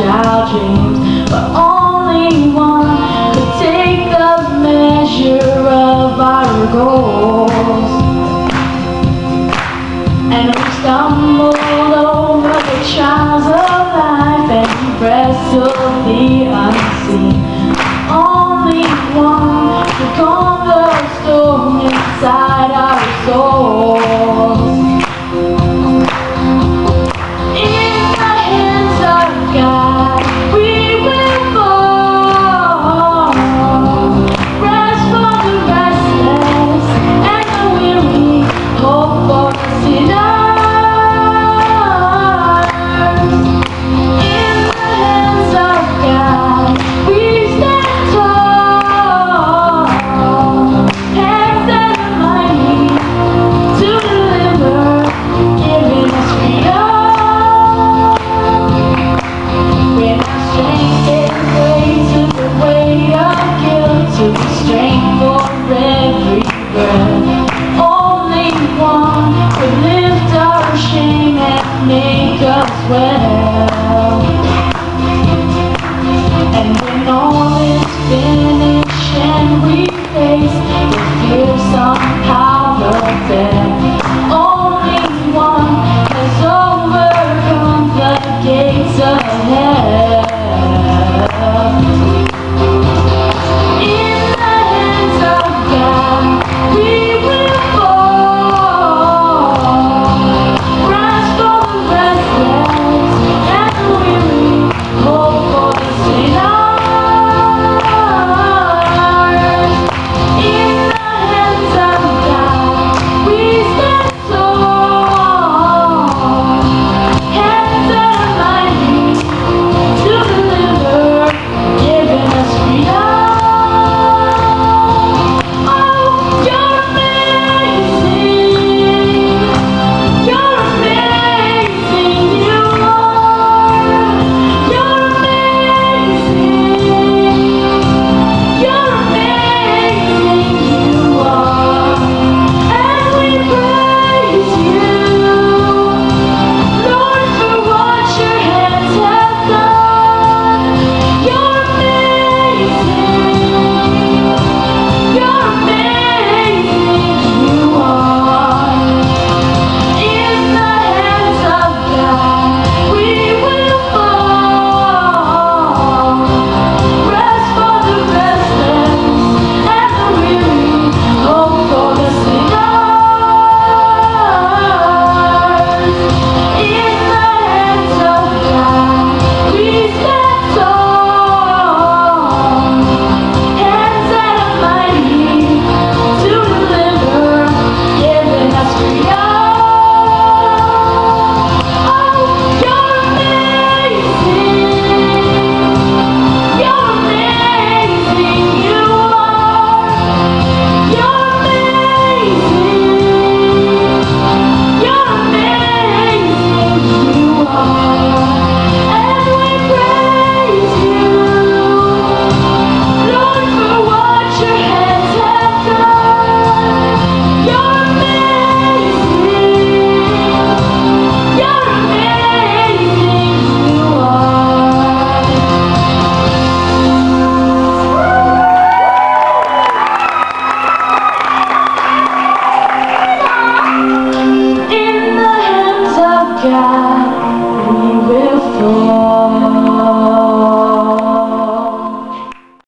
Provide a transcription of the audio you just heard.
fragile dreams, but only one could take the measure of our goals. And we stumbled over the trials of life and wrestled the unseen. Only one could calm the storm inside our souls. In the hands of God we will fall. Rest for the restless and the weary, hope for the sinners. In the hands of God we stand tall. Hands that are mighty to deliver, giving us freedom. When our strength gives way to the weight of guilt, to the strength for every breath, only one could lift our shame and make us well.